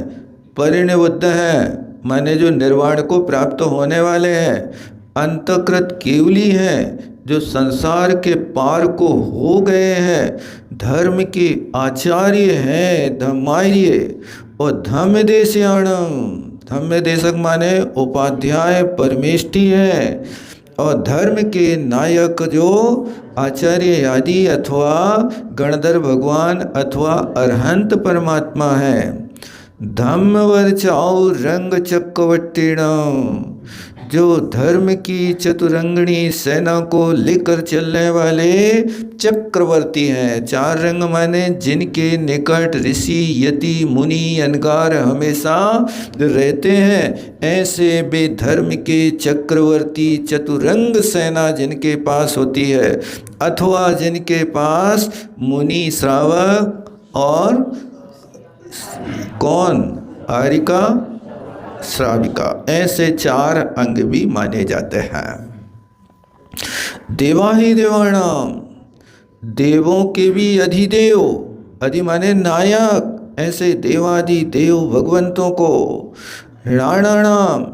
परिनिबुद्ध है माने जो निर्वाण को प्राप्त होने वाले हैं। अंतकृत केवली है, जो संसार के पार को हो गए हैं। धर्म के आचार्य हैं, धम्मार्य। और धम्म देशयाणम, धम्म देशक माने उपाध्याय परमेष्टि है। और धर्म के नायक जो आचार्य आदि अथवा गणधर भगवान अथवा अरहंत परमात्मा है। धम्म वर्चाओ रंग चक्रवर्तीणम, जो धर्म की चतुरंगणी सेना को लेकर चलने वाले चक्रवर्ती हैं। 4 रंग माने जिनके निकट ऋषि यति मुनि अनगार हमेशा रहते हैं। ऐसे बेधर्म के चक्रवर्ती चतुरंग सेना जिनके पास होती है, अथवा जिनके पास मुनि श्रावक और कौन, आरिका श्राविका, ऐसे 4 अंग भी माने जाते हैं। देवा ही देवाणाम, देवों के भी अधिदेव, अधि माने नायक, ऐसे देवादि देव भगवंतों को। राणाणाम,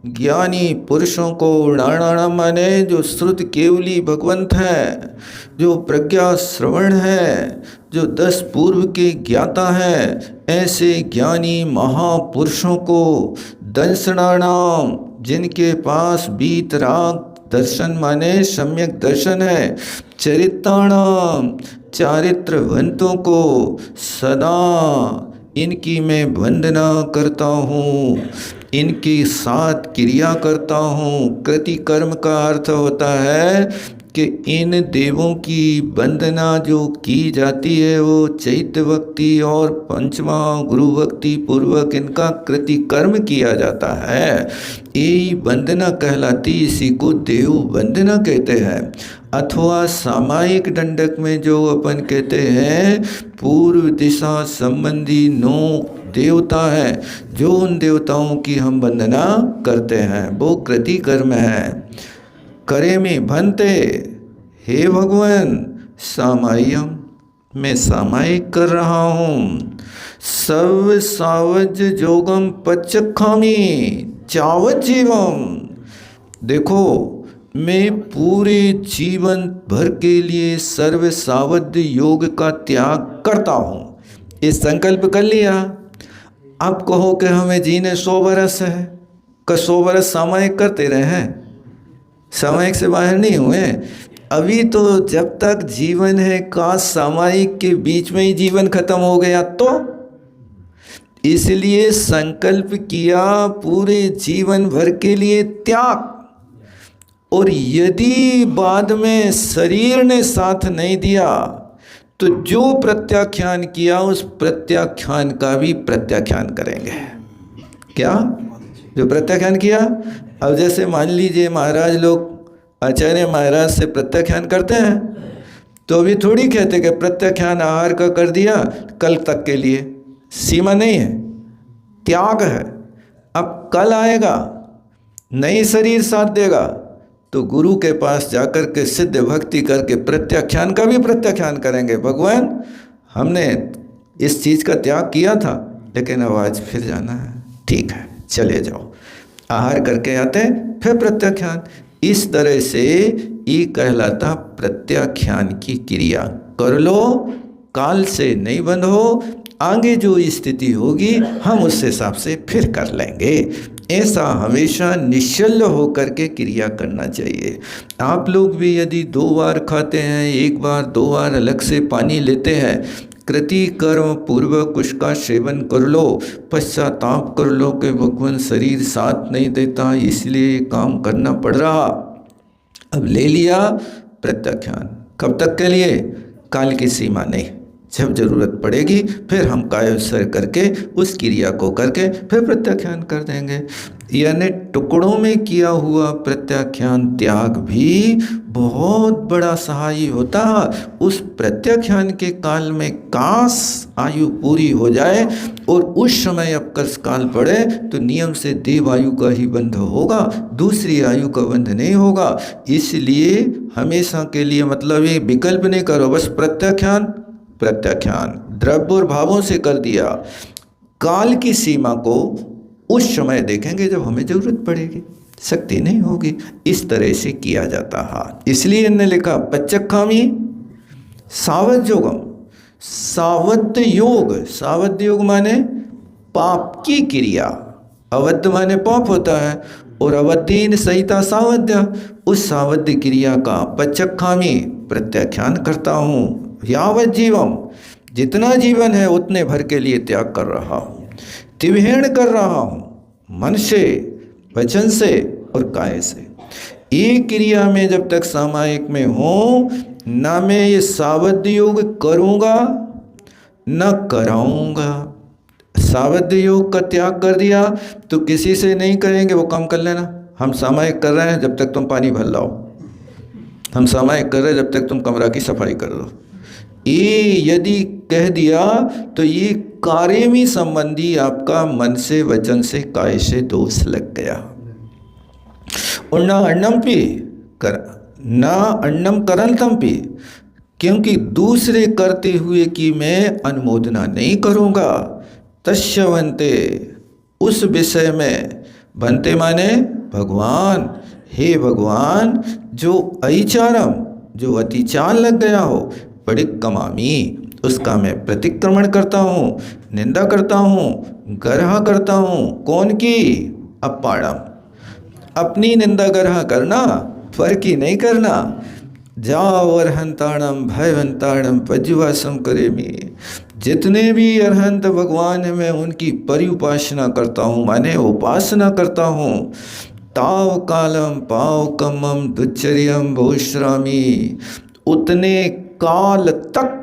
ज्ञानी पुरुषों को। राणाणाम माने जो श्रुत केवली भगवंत है, जो प्रज्ञा श्रवण है, जो 10 पूर्व के ज्ञाता है, ऐसे ज्ञानी महापुरुषों को। दर्शनाणाम, जिनके पास वीतराग दर्शन माने सम्यक दर्शन है। चरित्राणाम, चारित्रवंतों को। सदा इनकी मैं वंदना करता हूँ, इनके साथ क्रिया करता हूँ। कृति कर्म का अर्थ होता है कि इन देवों की वंदना जो की जाती है वो चैत्य भक्ति और पंचमा गुरु भक्ति पूर्वक इनका कृति कर्म किया जाता है। यही वंदना कहलाती, इसी को देव वंदना कहते हैं। अथवा सामायिक दंडक में जो अपन कहते हैं पूर्व दिशा संबंधी 9 देवता है, जो उन देवताओं की हम वंदना करते हैं, वो कृति कर्म है। करे में भंते, हे भगवान सामायम, मैं सामायिक कर रहा हूँ। सर्व सावज जोगम पचखामी चावत जीवम, देखो मैं पूरे जीवन भर के लिए सर्व सावध योग का त्याग करता हूँ। इस संकल्प कर लिया। अब कहो कि हमें जीने 100 बरस है, का 100 बरस सामायिक करते रहे हैं, सामायिक से बाहर नहीं हुए अभी तो। जब तक जीवन है, का सामायिक के बीच में ही जीवन खत्म हो गया तो इसलिए संकल्प किया पूरे जीवन भर के लिए त्याग। और यदि बाद में शरीर ने साथ नहीं दिया तो जो प्रत्याख्यान किया उस प्रत्याख्यान का भी प्रत्याख्यान करेंगे। क्या? जो प्रत्याख्यान किया। अब जैसे मान लीजिए महाराज लोग आचार्य महाराज से प्रत्याख्यान करते हैं तो अभी थोड़ी कहते कि प्रत्याख्यान आहार का कर दिया कल तक के लिए, सीमा नहीं है, त्याग है। अब कल आएगा, नई शरीर साथ देगा, तो गुरु के पास जाकर के सिद्ध भक्ति करके प्रत्याख्यान का भी प्रत्याख्यान करेंगे। भगवान, हमने इस चीज़ का त्याग किया था, लेकिन अब आज फिर जाना है, ठीक है चले जाओ। आहार करके आते हैं, फिर प्रत्याख्यान। इस तरह से ये कहलाता प्रत्याख्यान की क्रिया। कर लो, काल से नहीं बंद हो, आगे जो स्थिति होगी हम उस हिसाब से फिर कर लेंगे। ऐसा हमेशा निश्चल होकर के क्रिया करना चाहिए। आप लोग भी यदि 2 बार खाते हैं, 1 बार 2 बार अलग से पानी लेते हैं, कृति कर्म पूर्वक उसका सेवन कर लो, पश्चाताप कर लो कि भगवान शरीर साथ नहीं देता, इसलिए काम करना पड़ रहा। अब ले लिया प्रत्याख्यान, कब तक के लिए? काल की सीमा नहीं, जब जरूरत पड़ेगी फिर हम कायोत्सर्ग करके उस क्रिया को करके फिर प्रत्याख्यान कर देंगे। यानी टुकड़ों में किया हुआ प्रत्याख्यान त्याग भी बहुत बड़ा सहायी होता है। उस प्रत्याख्यान के काल में काश आयु पूरी हो जाए और उस समय अपकर्ष काल पड़े तो नियम से देव आयु का ही बंध होगा, दूसरी आयु का बंध नहीं होगा। इसलिए हमेशा के लिए मतलब ये विकल्प नहीं करो, बस प्रत्याख्यान प्रत्याख्यान द्रव्य और भावों से कर दिया। काल की सीमा को उस समय देखेंगे जब हमें जरूरत पड़ेगी, शक्ति नहीं होगी। इस तरह से किया जाता है। इसलिए इन्होंने लिखा पच्चक्खामी सावध योगम। सावध योग, सावध योग माने पाप की क्रिया, अवध माने पाप होता है, और अवधीन सहिता सावध्य, उस सावध्य क्रिया का पच्चक्खामी प्रत्याख्यान करता हूँ। यावत जीवम, जितना जीवन है उतने भर के लिए त्याग कर रहा हूँ। तिवहेण कर रहा हूँ, मन से, वचन से और काय से। एक क्रिया में जब तक सामायिक में हूँ, ना मैं ये सावध्य योग करूँगा न कराऊँगा। सावध्य योग का त्याग कर दिया तो किसी से नहीं कहेंगे वो काम कर लेना, हम सामायिक कर रहे हैं जब तक तुम पानी भर लाओ, हम सामायिक कर रहे हैं जब तक तुम कमरा की सफाई कर दो। ये यदि कह दिया तो ये कार्य में संबंधी आपका मन से, वचन से, काय से दोष लग गया। और ना अन्नम पी कर, ना अन्नम करंतम पी, क्योंकि दूसरे करते हुए कि मैं अनुमोदना नहीं करूँगा। तस्य वंते, उस विषय में, बनते माने भगवान, हे भगवान, जो अतिचारम, जो अतिचार लग गया हो, परिक्रमामि, उसका मैं प्रतिक्रमण करता हूँ, निंदा करता हूँ, गर्ह करता हूँ। कौन की? अपाड़म, अपनी निंदा गर्ह करना, पर की नहीं करना। जाओ अरहंताणम भयवंताणम पज्जुवासम करेमी, जितने भी अरहंत भगवान हैं मैं उनकी परिउपासना करता हूँ, माने उपासना करता हूँ। ताव कालम पाव कमम दुच्चर्यम भोश्रामी, उतने काल तक,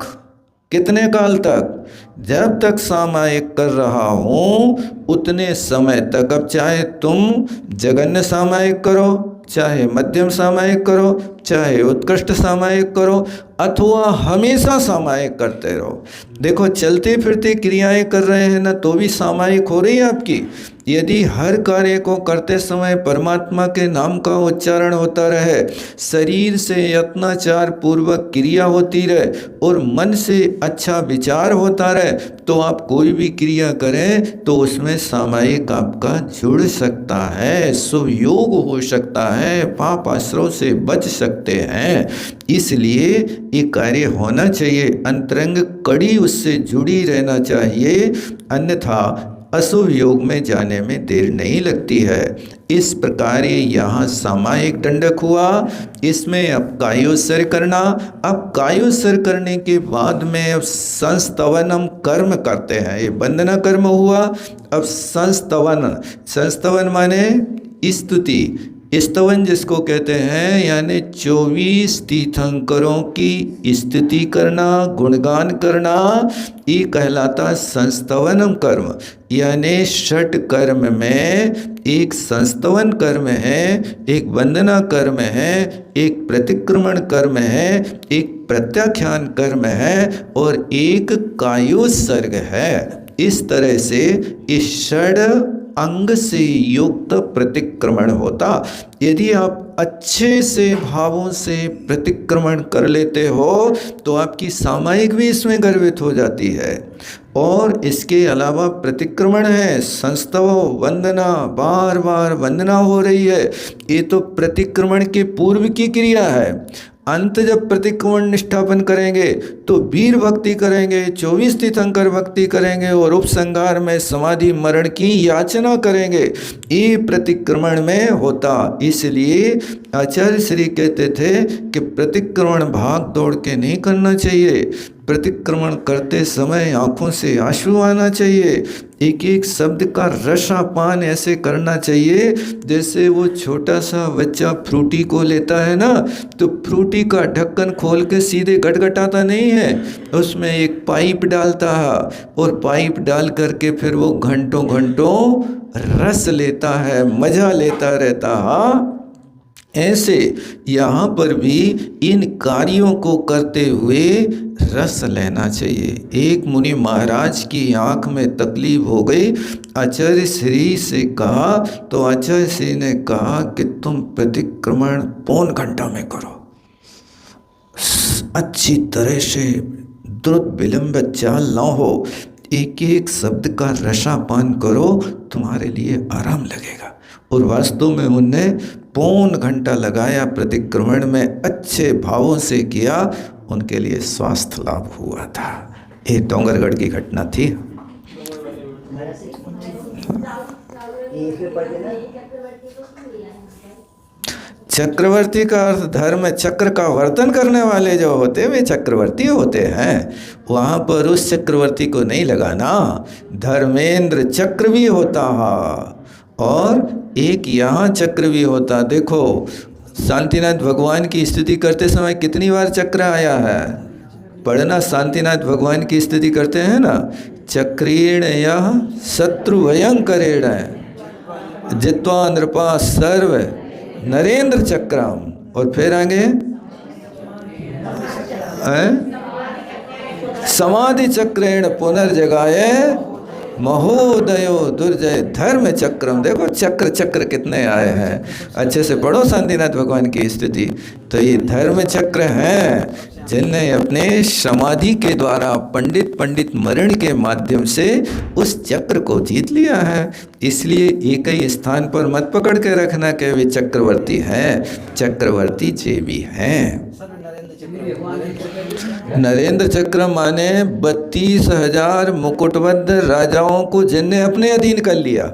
कितने काल तक? जब तक सामायिक कर रहा हूँ उतने समय तक। अब चाहे तुम जघन्य सामायिक करो, चाहे मध्यम सामायिक करो, चाहे उत्कृष्ट सामायिक करो, अथवा हमेशा सामायिक करते रहो। देखो चलते फिरते क्रियाएं कर रहे हैं ना, तो भी सामायिक हो रही है आपकी। यदि हर कार्य को करते समय परमात्मा के नाम का उच्चारण होता रहे, शरीर से यत्नाचार पूर्वक क्रिया होती रहे और मन से अच्छा विचार होता रहे, तो आप कोई भी क्रिया करें तो उसमें सामायिक आपका जुड़ सकता है, शुभ योग हो सकता है, पाप आश्रय से बच सकते हैं। इसलिए ये कार्य होना चाहिए, अंतरंग कड़ी उससे जुड़ी रहना चाहिए, अन्यथा अशुभ योग में जाने में देर नहीं लगती है। इस प्रकार ये यहाँ सामायिक दंडक हुआ। इसमें अब कायोत्सर्ग करना। अब कायोत्सर्ग करने के बाद में अब संस्तवन हम कर्म करते हैं, ये वंदना कर्म हुआ। अब संस्तवन, संस्तवन माने स्तुति, स्तवन जिसको कहते हैं, यानी 24 तीर्थंकरों की स्तुति करना, गुणगान करना, ये कहलाता संस्तवनम कर्म। यानी षट कर्म में एक संस्तवन कर्म है, एक वंदना कर्म है, एक प्रतिक्रमण कर्म है, एक प्रत्याख्यान कर्म है और एक कायोत्सर्ग है। इस तरह से इस षड अंग से युक्त प्रतिक्रमण होता। यदि आप अच्छे से भावों से प्रतिक्रमण कर लेते हो तो आपकी सामायिक भी इसमें गर्वित हो जाती है। और इसके अलावा प्रतिक्रमण है, संस्तव वंदना, बार बार वंदना हो रही है, ये तो प्रतिक्रमण के पूर्व की क्रिया है। अंत जब प्रतिक्रमण निष्ठापन करेंगे तो वीर भक्ति करेंगे, 24 तीर्थंकर भक्ति करेंगे और उपसंहार में समाधि मरण की याचना करेंगे, ये प्रतिक्रमण में होता। इसलिए आचार्य श्री कहते थे कि प्रतिक्रमण भाग दौड़ के नहीं करना चाहिए, प्रतिक्रमण करते समय आंखों से आंसू आना चाहिए, एक एक शब्द का रसापान ऐसे करना चाहिए जैसे वो छोटा सा बच्चा फ्रूटी को लेता है ना, तो फ्रूटी का ढक्कन खोल के सीधे गटगटाता नहीं है, उसमें एक पाइप डालता है और पाइप डाल करके फिर वो घंटों घंटों रस लेता है, मजा लेता रहता है। ऐसे यहाँ पर भी इन कार्यों को करते हुए रस लेना चाहिए। एक मुनि महाराज की आंख में तकलीफ हो गई, आचार्य श्री से कहा तो आचार्य श्री ने कहा कि तुम प्रतिक्रमण पौन घंटा में करो, अच्छी तरह से द्रुत विलंब चाल ना हो, एक एक शब्द का रसापान करो, तुम्हारे लिए आराम लगेगा। और वास्तव में उनने पौन घंटा लगाया, प्रतिक्रमण में अच्छे भावों से किया, उनके लिए स्वास्थ्य लाभ हुआ था। ये डोंगरगढ़ की घटना थी। चक्रवर्ती का अर्थ धर्म चक्र का वर्तन करने वाले जो होते वे चक्रवर्ती होते हैं। वहाँ पर उस चक्रवर्ती को नहीं लगाना, धर्मेंद्र चक्र भी होता है और एक यहाँ चक्र भी होता। देखो शांतिनाथ भगवान की स्तुति करते समय कितनी बार चक्र आया है, पढ़ना। शांतिनाथ भगवान की स्तुति करते हैं ना, चक्रेण यह शत्रु भयंकरेण जित्वा नृपा सर्व नरेंद्र चक्रम, और फिर आगे समाधि चक्रेण पुनर्जगाए महोदयो दुर्जय धर्म चक्रम। देखो चक्र चक्र कितने आए हैं, अच्छे से पढ़ो शांतिनाथ भगवान की स्तुति। तो ये धर्म चक्र हैं जिनने अपने समाधि के द्वारा पंडित मरण के माध्यम से उस चक्र को जीत लिया है। इसलिए एक ही स्थान पर मत पकड़ के रखना कि वे चक्रवर्ती हैं, चक्रवर्ती जे भी हैं। नरेंद्र चक्र माने 32,000 मुकुटबद्ध राजाओं को जिनने अपने अधीन कर लिया,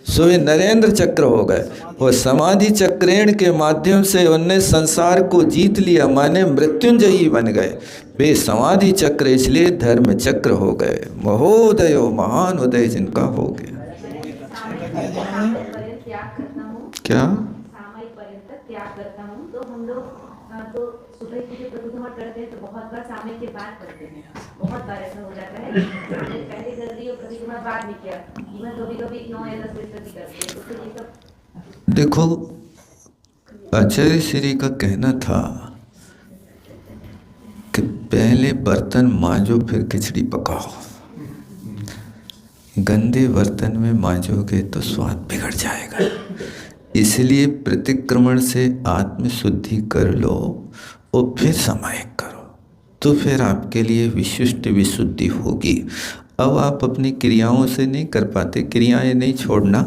सो ये नरेंद्र चक्र हो गए। और समाधि चक्रेण के माध्यम से उनने संसार को जीत लिया, माने मृत्युंजयी बन गए। वे समाधि चक्र इसलिए धर्म चक्र हो गए। महोदयो महान उदय जिनका हो गया। क्या सुबह की जो प्रतिक्रमण करते हैं तो बहुत बार सामने के बाद करते हैं, बहुत बार ऐसा हो जाता है पहले कर दी और प्रतिक्रमण बाद में किया, इवन कभी 9 या 10 बजे तक करते हैं। तो फिर ये सब देखो आचार्य श्री का कहना था कि पहले बर्तन मांजो फिर खिचड़ी पकाओ, गंदे बर्तन में मांजोगे तो स्वाद बिगड़ जाएगा। इसलिए प्रतिक्रमण से आत्मशुद्धि कर लो और फिर समायिक करो, तो फिर आपके लिए विशिष्ट विशुद्धि होगी। अब आप अपनी क्रियाओं से नहीं कर पाते, क्रियाएं नहीं छोड़ना,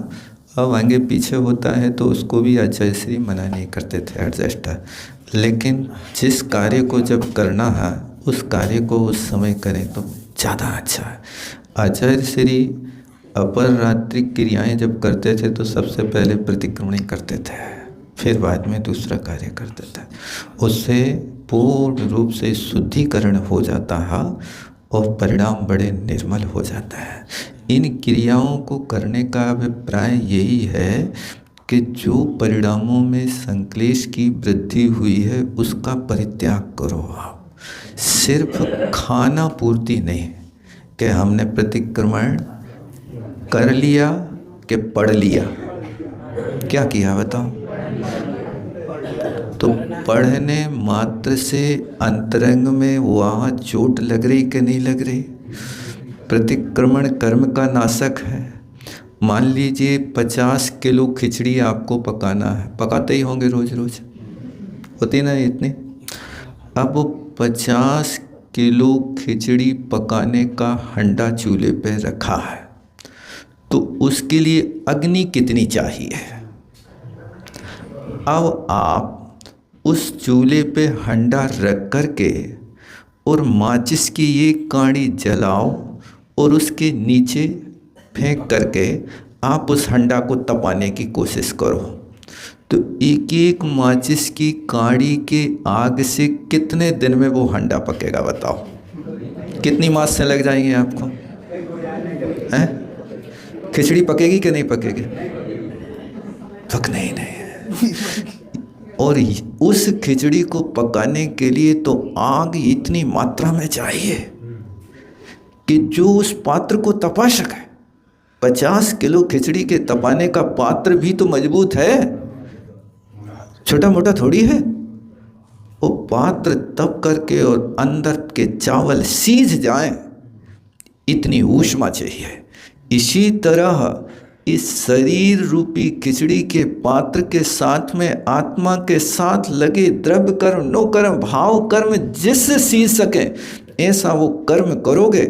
अब आगे पीछे होता है तो उसको भी आचार्य श्री मना नहीं करते थे, एडजस्ट है। लेकिन जिस कार्य को जब करना है उस कार्य को उस समय करें तो ज़्यादा अच्छा है। आचार्य श्री अपर रात्रि क्रियाएं जब करते थे तो सबसे पहले प्रतिक्रमण करते थे, फिर बाद में दूसरा कार्य करते थे। उससे पूर्ण रूप से शुद्धिकरण हो जाता है और परिणाम बड़े निर्मल हो जाता है। इन क्रियाओं को करने का अभिप्राय यही है कि जो परिणामों में संक्लेश की वृद्धि हुई है उसका परित्याग करो। आप सिर्फ खाना पूर्ति नहीं कि हमने प्रतिक्रमण कर लिया कि पढ़ लिया, क्या किया बताओ? तो पढ़ने मात्र से अंतरंग में वहाँ चोट लग रही कि नहीं लग रही? प्रतिक्रमण कर्म का नाशक है। मान लीजिए 50 किलो खिचड़ी आपको पकाना है, पकाते ही होंगे रोज रोज, होती ना इतनी। अब वो 50 किलो खिचड़ी पकाने का हंडा चूल्हे पे रखा है, तो उसके लिए अग्नि कितनी चाहिए। अब आप उस चूल्हे पे हंडा रख कर के और माचिस की ये कांडी जलाओ और उसके नीचे फेंक करके आप उस हंडा को तपाने की कोशिश करो, तो एक एक माचिस की कांडी के आग से कितने दिन में वो हंडा पकेगा बताओ। कितनी मास से लग जाएंगे आपको हैं? खिचड़ी पकेगी कि नहीं पकेगी? पकने ही नहीं है। और उस खिचड़ी को पकाने के लिए तो आग इतनी मात्रा में चाहिए कि जो उस पात्र को तपा सके। 50 किलो खिचड़ी के तपाने का पात्र भी तो मजबूत है, छोटा मोटा थोड़ी है। वो पात्र तप करके और अंदर के चावल सीज जाएं, इतनी ऊष्मा चाहिए। इसी तरह इस शरीर रूपी खिचड़ी के पात्र के साथ में आत्मा के साथ लगे द्रव्य कर्म, नो कर्म, भाव कर्म जिससे सीज सके, ऐसा वो कर्म करोगे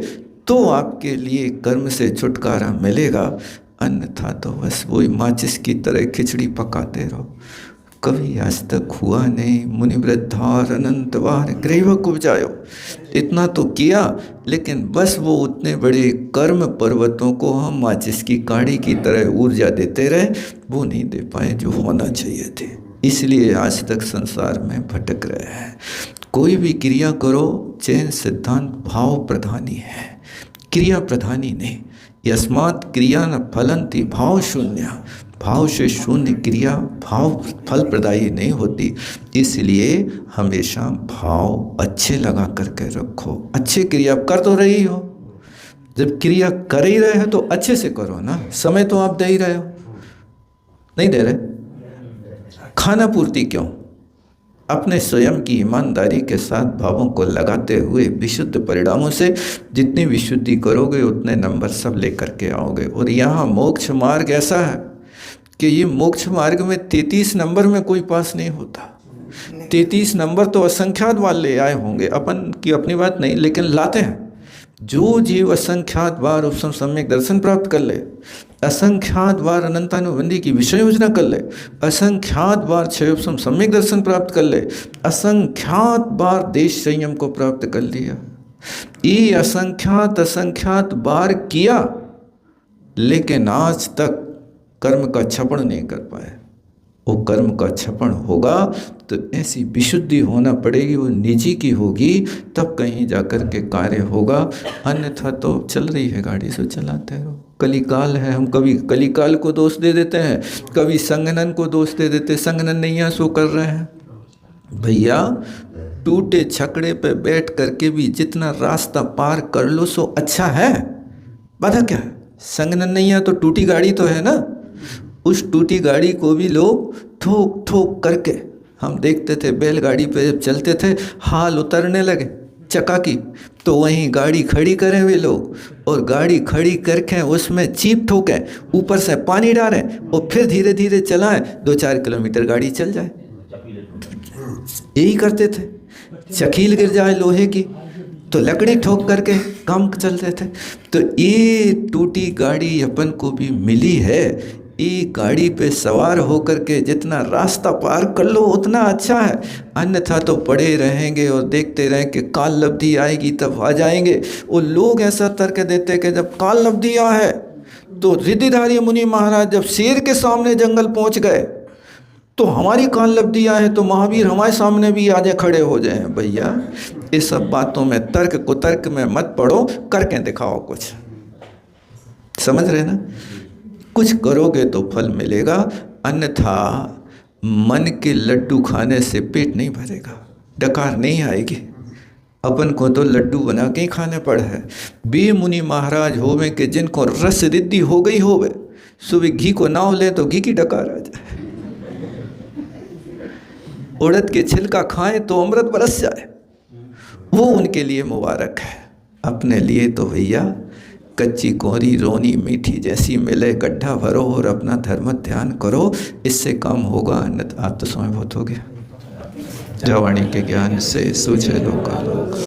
तो आपके लिए कर्म से छुटकारा मिलेगा। अन्यथा तो बस वही माचिस की तरह खिचड़ी पकाते रहो। कभी आज तक हुआ नहीं। मुनिवृद्धार अनंत बार ग्रीवक उपजायो, इतना तो किया, लेकिन बस वो उतने बड़े कर्म पर्वतों को हम माचिस की कांडी की तरह ऊर्जा देते रहे, वो नहीं दे पाए जो होना चाहिए थे। इसलिए आज तक संसार में भटक रहे हैं। कोई भी क्रिया करो, जैन सिद्धांत भाव प्रधानी है, क्रिया प्रधानी नहीं। यस्मात् क्रिया न फलंति भाव शून्य, भाव से शून्य क्रिया भाव फल प्रदायी नहीं होती। इसलिए हमेशा भाव अच्छे लगा करके रखो। अच्छी क्रिया कर तो रही हो, जब क्रिया कर ही रहे हो तो अच्छे से करो ना। समय तो आप दे ही रहे हो, नहीं दे रहे? खाना पूर्ति क्यों? अपने स्वयं की ईमानदारी के साथ भावों को लगाते हुए विशुद्ध परिणामों से जितनी विशुद्धि करोगे उतने नंबर सब लेकर के आओगे। और यहाँ मोक्ष मार्ग ऐसा है कि ये मोक्ष मार्ग में 33 नंबर में कोई पास नहीं होता। 33 नंबर तो असंख्यात वाले आए होंगे, अपन की अपनी बात नहीं, लेकिन लाते हैं। जो जीव असंख्यात बार उपसम सम्यक दर्शन प्राप्त कर ले, असंख्यात बार अनंतानुबंधी की विषय योजना कर ले, असंख्यात बार क्षय उपसम सम्यक दर्शन प्राप्त कर ले, असंख्यात बार देश संयम को प्राप्त कर लिया, ये असंख्यात बार किया, लेकिन आज तक कर्म का क्षपण नहीं कर पाए। वो कर्म का क्षपण होगा तो ऐसी विशुद्धि होना पड़ेगी, वो निजी की होगी, तब कहीं जाकर के कार्य होगा। अन्यथा तो चल रही है गाड़ी, सो चलाते रहो। कलिकाल है, हम कभी कलिकाल को दोष दे देते हैं, कभी संगनन को दोष दे देते, संगनन नहीं है सो कर रहे हैं। भैया टूटे छकड़े पे बैठ करके भी जितना रास्ता पार कर लो सो अच्छा है। बाधा क्या है? संगनन नहीं है तो टूटी गाड़ी तो है ना, उस टूटी गाड़ी को भी लोग ठोक ठोक करके, हम देखते थे बैलगाड़ी पे जब चलते थे हाल उतरने लगे चक्का की, तो वहीं गाड़ी खड़ी करें वे लोग, और गाड़ी खड़ी करके उसमें चीप ठोकें, ऊपर से पानी डालें और फिर धीरे धीरे चलाएं, 2-4 किलोमीटर गाड़ी चल जाए। यही करते थे। चकील गिर जाए लोहे की तो लकड़ी ठोक करके काम चलते थे। तो ये टूटी गाड़ी अपन को भी मिली है, ये गाड़ी पे सवार होकर के जितना रास्ता पार कर लो उतना अच्छा है। अन्यथा तो पड़े रहेंगे और देखते रहें कि काल लब्धि आएगी तब आ जाएंगे। वो लोग ऐसा तर्क देते कि जब काल लब्धि आ है तो रिद्धिधारी मुनि महाराज जब शेर के सामने जंगल पहुंच गए तो हमारी काल लब्धि आ है तो महावीर हमारे सामने भी आजे खड़े हो जाए। भैया ये सब बातों में तर्क कुतर्क में मत पड़ो, करके दिखाओ कुछ। समझ रहे ना? कुछ करोगे तो फल मिलेगा, अन्यथा मन के लड्डू खाने से पेट नहीं भरेगा, डकार नहीं आएगी। अपन को तो लड्डू बना के ही खाने पड़े हैं। बे मुनि महाराज होवे कि जिनको रस रिद्धि हो गई होवे, सुबह घी को नाव ले तो घी की डकार आ जाए, उड़द के छिलका खाएं तो अमृत बरस जाए, वो उनके लिए मुबारक है। अपने लिए तो भैया कच्ची कोरी रोनी मीठी जैसी मिले, गड्ढा भरो और अपना धर्म ध्यान करो, इससे काम होगा, अन्यथा आप तो समय बहुत हो गया। जवाणी के ज्ञान से सूझे लोका लोक।